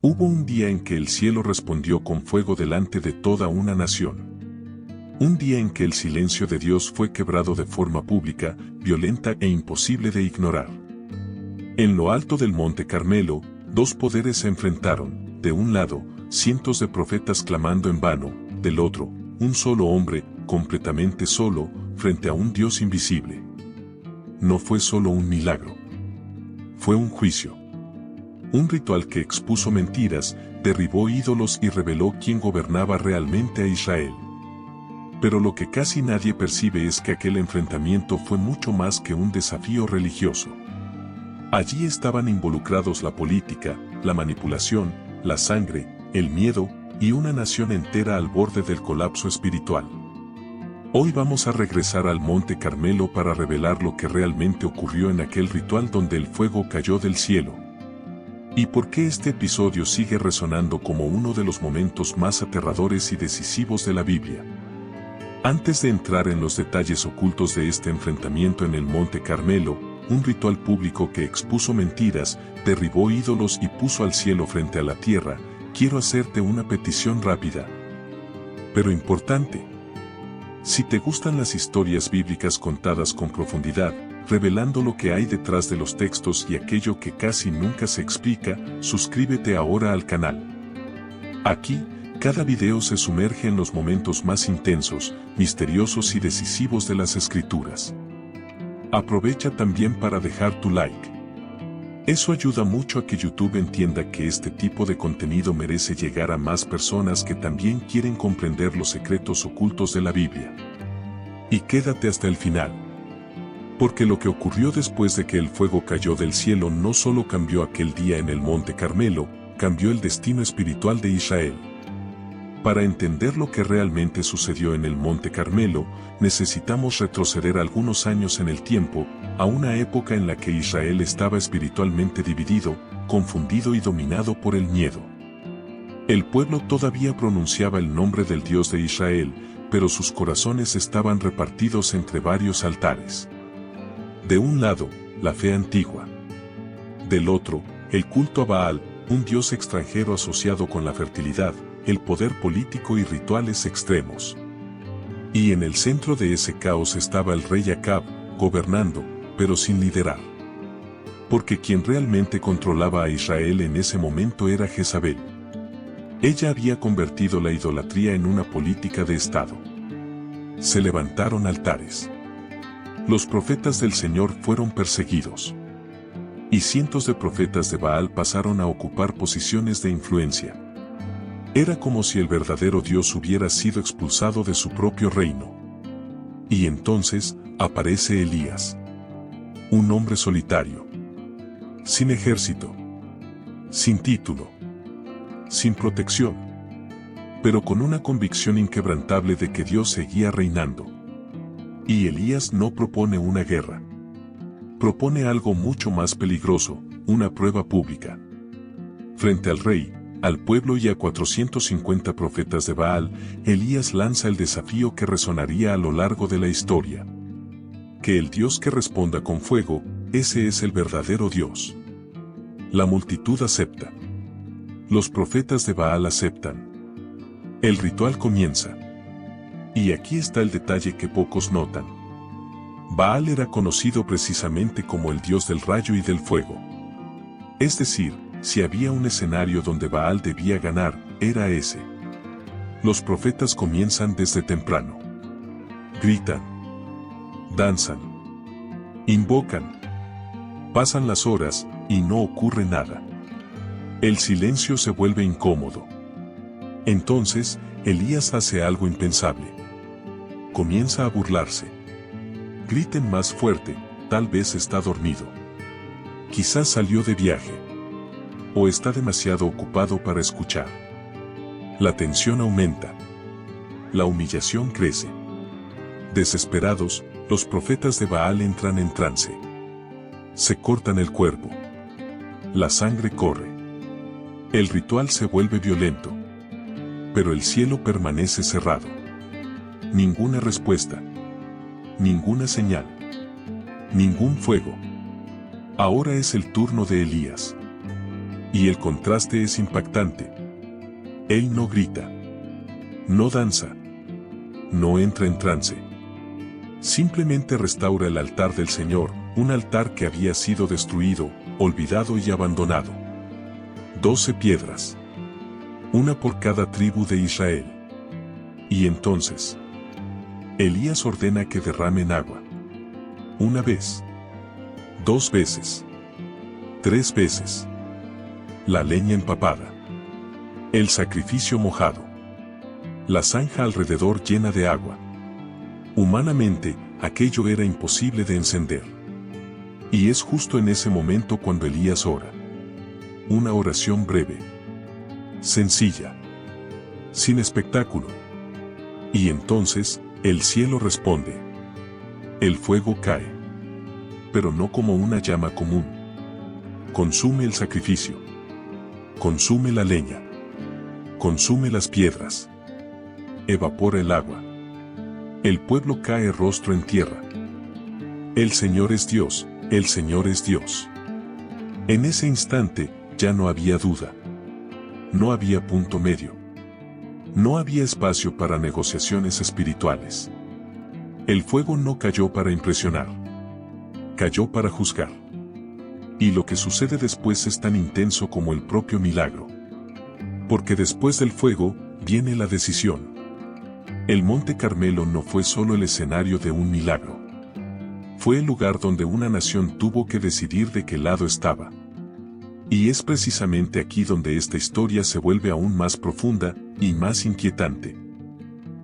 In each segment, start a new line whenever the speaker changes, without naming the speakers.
Hubo un día en que el cielo respondió con fuego delante de toda una nación. Un día en que el silencio de Dios fue quebrado de forma pública, violenta e imposible de ignorar. En lo alto del Monte Carmelo, dos poderes se enfrentaron, de un lado, cientos de profetas clamando en vano, del otro, un solo hombre, completamente solo, frente a un Dios invisible. No fue solo un milagro. Fue un juicio. Un ritual que expuso mentiras, derribó ídolos y reveló quién gobernaba realmente a Israel. Pero lo que casi nadie percibe es que aquel enfrentamiento fue mucho más que un desafío religioso. Allí estaban involucrados la política, la manipulación, la sangre, el miedo, y una nación entera al borde del colapso espiritual. Hoy vamos a regresar al Monte Carmelo para revelar lo que realmente ocurrió en aquel ritual donde el fuego cayó del cielo. ¿Y por qué este episodio sigue resonando como uno de los momentos más aterradores y decisivos de la Biblia? Antes de entrar en los detalles ocultos de este enfrentamiento en el Monte Carmelo, un ritual público que expuso mentiras, derribó ídolos y puso al cielo frente a la tierra, quiero hacerte una petición rápida, pero importante. Si te gustan las historias bíblicas contadas con profundidad, revelando lo que hay detrás de los textos y aquello que casi nunca se explica, suscríbete ahora al canal. Aquí, cada video se sumerge en los momentos más intensos, misteriosos y decisivos de las Escrituras. Aprovecha también para dejar tu like. Eso ayuda mucho a que YouTube entienda que este tipo de contenido merece llegar a más personas que también quieren comprender los secretos ocultos de la Biblia. Y quédate hasta el final. Porque lo que ocurrió después de que el fuego cayó del cielo no solo cambió aquel día en el Monte Carmelo, cambió el destino espiritual de Israel. Para entender lo que realmente sucedió en el Monte Carmelo, necesitamos retroceder algunos años en el tiempo, a una época en la que Israel estaba espiritualmente dividido, confundido y dominado por el miedo. El pueblo todavía pronunciaba el nombre del Dios de Israel, pero sus corazones estaban repartidos entre varios altares. De un lado, la fe antigua. Del otro, el culto a Baal, un dios extranjero asociado con la fertilidad, el poder político y rituales extremos. Y en el centro de ese caos estaba el rey Acab, gobernando, pero sin liderar. Porque quien realmente controlaba a Israel en ese momento era Jezabel. Ella había convertido la idolatría en una política de Estado. Se levantaron altares. Los profetas del Señor fueron perseguidos. Y cientos de profetas de Baal pasaron a ocupar posiciones de influencia. Era como si el verdadero Dios hubiera sido expulsado de su propio reino. Y entonces, aparece Elías. Un hombre solitario. Sin ejército. Sin título. Sin protección. Pero con una convicción inquebrantable de que Dios seguía reinando. Y Elías no propone una guerra. Propone algo mucho más peligroso, una prueba pública. Frente al rey, al pueblo y a 450 profetas de Baal, Elías lanza el desafío que resonaría a lo largo de la historia. Que el Dios que responda con fuego, ese es el verdadero Dios. La multitud acepta. Los profetas de Baal aceptan. El ritual comienza. Y aquí está el detalle que pocos notan. Baal era conocido precisamente como el dios del rayo y del fuego. Es decir, si había un escenario donde Baal debía ganar, era ese. Los profetas comienzan desde temprano. Gritan. Danzan. Invocan. Pasan las horas, y no ocurre nada. El silencio se vuelve incómodo. Entonces, Elías hace algo impensable. Comienza a burlarse. Griten más fuerte, tal vez está dormido. Quizás salió de viaje. O está demasiado ocupado para escuchar. La tensión aumenta. La humillación crece. Desesperados, los profetas de Baal entran en trance. Se cortan el cuerpo. La sangre corre. El ritual se vuelve violento. Pero el cielo permanece cerrado. Ninguna respuesta. Ninguna señal. Ningún fuego. Ahora es el turno de Elías. Y el contraste es impactante. Él no grita, no danza, no entra en trance. Simplemente restaura el altar del Señor, un altar que había sido destruido, olvidado y abandonado. 12 piedras. Una por cada tribu de Israel. Y entonces, Elías ordena que derramen agua. Una vez. 2 veces. 3 veces. La leña empapada. El sacrificio mojado. La zanja alrededor llena de agua. Humanamente, aquello era imposible de encender. Y es justo en ese momento cuando Elías ora. Una oración breve. Sencilla. Sin espectáculo. Y entonces, el cielo responde. El fuego cae. Pero no como una llama común. Consume el sacrificio. Consume la leña. Consume las piedras. Evapora el agua. El pueblo cae rostro en tierra. El Señor es Dios, el Señor es Dios. En ese instante, ya no había duda. No había punto medio. No había espacio para negociaciones espirituales. El fuego no cayó para impresionar. Cayó para juzgar. Y lo que sucede después es tan intenso como el propio milagro. Porque después del fuego, viene la decisión. El Monte Carmelo no fue solo el escenario de un milagro. Fue el lugar donde una nación tuvo que decidir de qué lado estaba. Y es precisamente aquí donde esta historia se vuelve aún más profunda y más inquietante.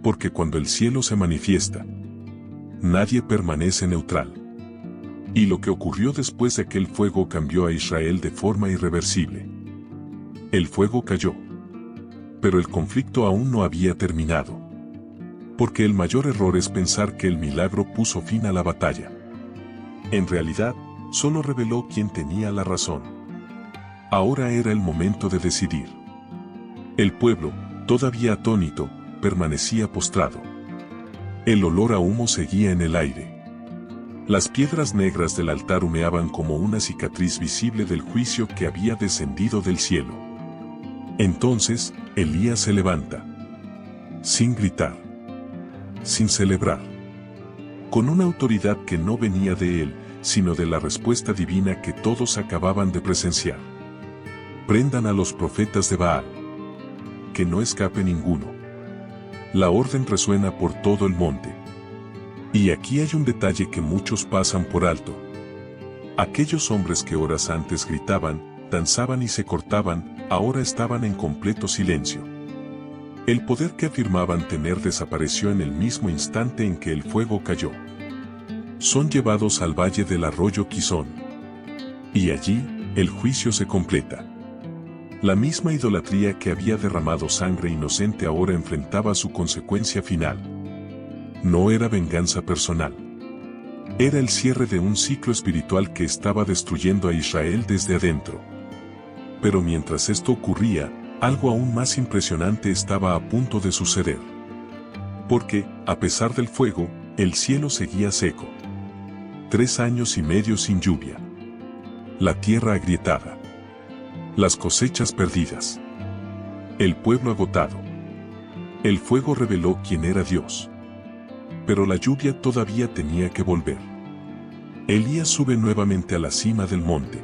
Porque cuando el cielo se manifiesta, nadie permanece neutral. Y lo que ocurrió después de aquel fuego cambió a Israel de forma irreversible. El fuego cayó. Pero el conflicto aún no había terminado. Porque el mayor error es pensar que el milagro puso fin a la batalla. En realidad, solo reveló quién tenía la razón. Ahora era el momento de decidir. El pueblo, todavía atónito, permanecía postrado. El olor a humo seguía en el aire. Las piedras negras del altar humeaban como una cicatriz visible del juicio que había descendido del cielo. Entonces, Elías se levanta. Sin gritar. Sin celebrar. Con una autoridad que no venía de él, sino de la respuesta divina que todos acababan de presenciar. Prendan a los profetas de Baal. Que no escape ninguno. La orden resuena por todo el monte. Y aquí hay un detalle que muchos pasan por alto. Aquellos hombres que horas antes gritaban, danzaban y se cortaban, ahora estaban en completo silencio. El poder que afirmaban tener desapareció en el mismo instante en que el fuego cayó. Son llevados al valle del arroyo Quizón. Y allí, el juicio se completa. La misma idolatría que había derramado sangre inocente ahora enfrentaba su consecuencia final. No era venganza personal. Era el cierre de un ciclo espiritual que estaba destruyendo a Israel desde adentro. Pero mientras esto ocurría, algo aún más impresionante estaba a punto de suceder. Porque, a pesar del fuego, el cielo seguía seco. 3 años y medio sin lluvia. La tierra agrietada. Las cosechas perdidas. El pueblo agotado. El fuego reveló quién era Dios. Pero la lluvia todavía tenía que volver. Elías sube nuevamente a la cima del monte.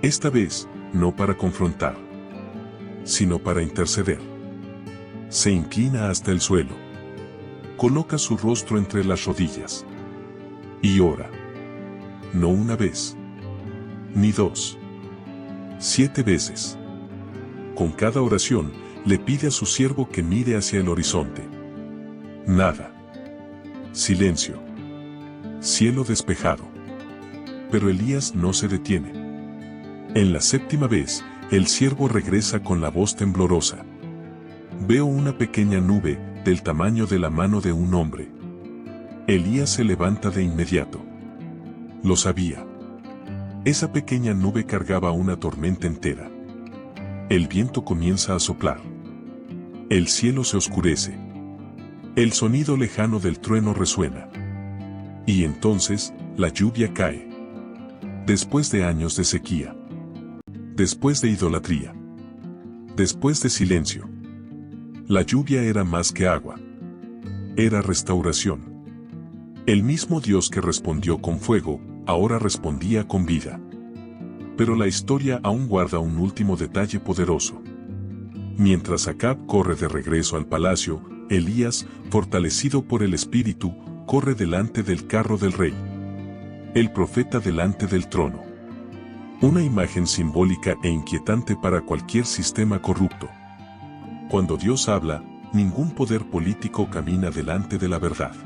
Esta vez, no para confrontar, sino para interceder. Se inclina hasta el suelo. Coloca su rostro entre las rodillas. Y ora. No una vez. Ni 2. 7 veces. Con cada oración, le pide a su siervo que mire hacia el horizonte. Nada. Silencio. Cielo despejado. Pero Elías no se detiene. En la 7ª vez, el siervo regresa con la voz temblorosa. Veo una pequeña nube, del tamaño de la mano de un hombre. Elías se levanta de inmediato. Lo sabía. Esa pequeña nube cargaba una tormenta entera. El viento comienza a soplar. El cielo se oscurece. El sonido lejano del trueno resuena. Y entonces, la lluvia cae. Después de años de sequía. Después de idolatría. Después de silencio. La lluvia era más que agua. Era restauración. El mismo Dios que respondió con fuego, ahora respondía con vida. Pero la historia aún guarda un último detalle poderoso. Mientras Acab corre de regreso al palacio, Elías, fortalecido por el Espíritu, corre delante del carro del rey. El profeta delante del trono. Una imagen simbólica e inquietante para cualquier sistema corrupto. Cuando Dios habla, ningún poder político camina delante de la verdad.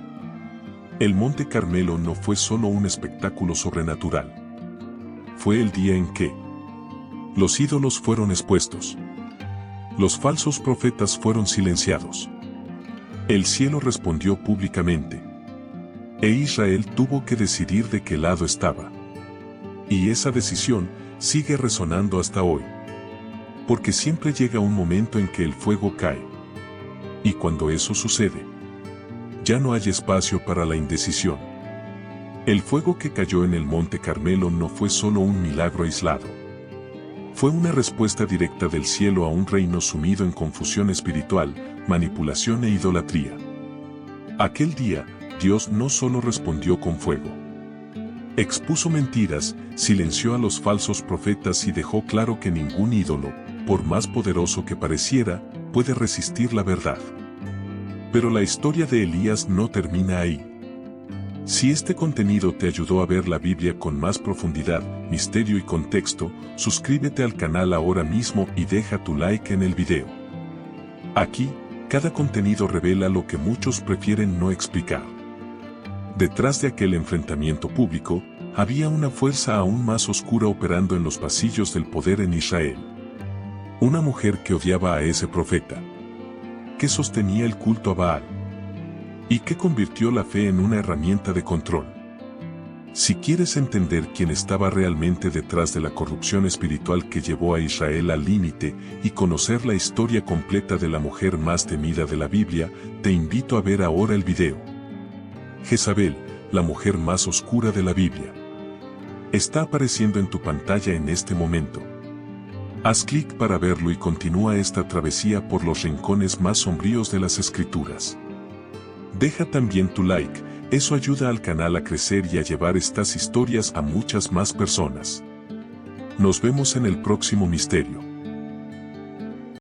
El Monte Carmelo no fue solo un espectáculo sobrenatural. Fue el día en que los ídolos fueron expuestos. Los falsos profetas fueron silenciados. El cielo respondió públicamente. E Israel tuvo que decidir de qué lado estaba. Y esa decisión sigue resonando hasta hoy. Porque siempre llega un momento en que el fuego cae. Y cuando eso sucede, ya no hay espacio para la indecisión. El fuego que cayó en el Monte Carmelo no fue solo un milagro aislado. Fue una respuesta directa del cielo a un reino sumido en confusión espiritual, manipulación e idolatría. Aquel día, Dios no solo respondió con fuego. Expuso mentiras, silenció a los falsos profetas y dejó claro que ningún ídolo, por más poderoso que pareciera, puede resistir la verdad. Pero la historia de Elías no termina ahí. Si este contenido te ayudó a ver la Biblia con más profundidad, misterio y contexto, suscríbete al canal ahora mismo y deja tu like en el video. Aquí, cada contenido revela lo que muchos prefieren no explicar. Detrás de aquel enfrentamiento público, había una fuerza aún más oscura operando en los pasillos del poder en Israel. Una mujer que odiaba a ese profeta, que sostenía el culto a Baal, y que convirtió la fe en una herramienta de control. Si quieres entender quién estaba realmente detrás de la corrupción espiritual que llevó a Israel al límite y conocer la historia completa de la mujer más temida de la Biblia, te invito a ver ahora el video. Jezabel, la mujer más oscura de la Biblia. Está apareciendo en tu pantalla en este momento. Haz clic para verlo y continúa esta travesía por los rincones más sombríos de las Escrituras. Deja también tu like, eso ayuda al canal a crecer y a llevar estas historias a muchas más personas. Nos vemos en el próximo misterio.